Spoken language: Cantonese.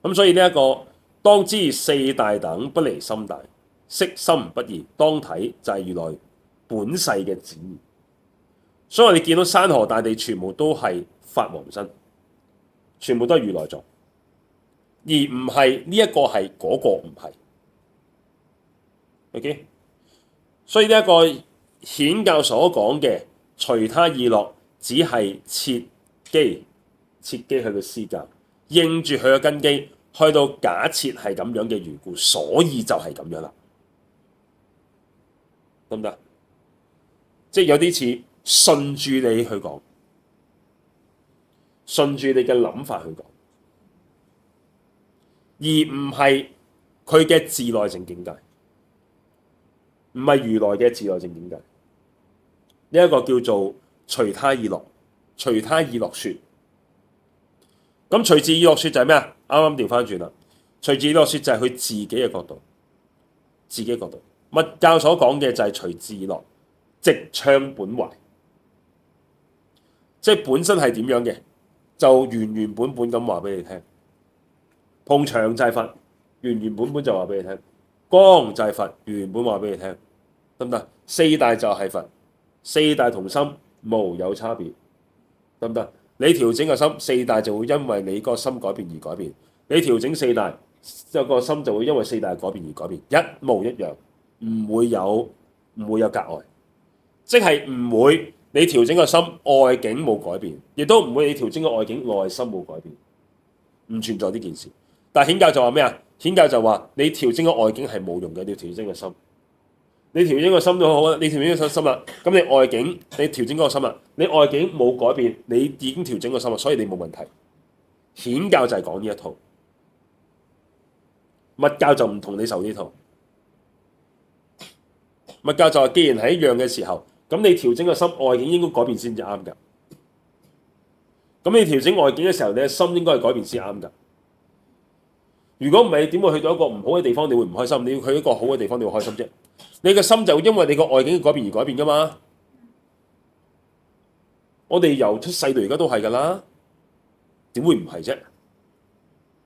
咁所以呢一個當知四大等不離心大，色心不異，當體就係如來本誓嘅旨意。所以我哋見到山河大地全部都係法王身，全部都係如來作，而唔係呢一個係嗰個唔係。OK， 所以呢一個顯教所講嘅隨他意樂，只係設基佢嘅施教，應住佢嘅根基，去到假設係咁樣嘅緣故，所以就係咁樣啦，得唔得？即係有啲似順住你去講，順住你嘅諗法去講，而唔係佢嘅自內證境界，唔係如來嘅自內證境界。呢一個叫做隨他意樂，隨他意樂說。咁隨自意樂說就係咩啊？啱啱調翻轉啦。隨自意樂說就係佢自己嘅角度，自己角度。密教所講嘅就係隨自意樂，直唱本懷，即係本身係點樣嘅，就原本咁話俾你聽。碰牆就係佛，原本就話俾你聽。光就係佛，原本話俾你聽，得唔得？四大就係佛，四大同心無有差別，得唔得？你調整個心，四大就會因為你個心改變而改變；你調整四大，個心就會因為四大改變而改變，一模一樣，唔會有格外，即係唔會你調整個心外境冇改變，亦都唔會你調整個外境內心冇改變，唔存在呢件事。但係顯教就話咩啊？顯教就話你調整個外境係冇用嘅，你要調整個心。你調整個心都好啦，你調整個心啦，咁你外境你調整嗰個心啦，你外境冇改變，你已經調整個心啦，所以你冇問題。顯教就係講呢一套，密教就唔同你受呢套。密教就係既然係一樣嘅時候，咁你調整個心外境應該改變先至啱㗎。咁你調整外境嘅時候，你嘅心應該係改變先啱㗎。如果唔係，點會去到一個唔好嘅地方，你會唔開心？你要去一個好嘅地方，你會開心啫。你個心就會因為你個外境嘅改變而改變㗎嘛。我哋由出世到而家都係㗎啦，點會唔係啫？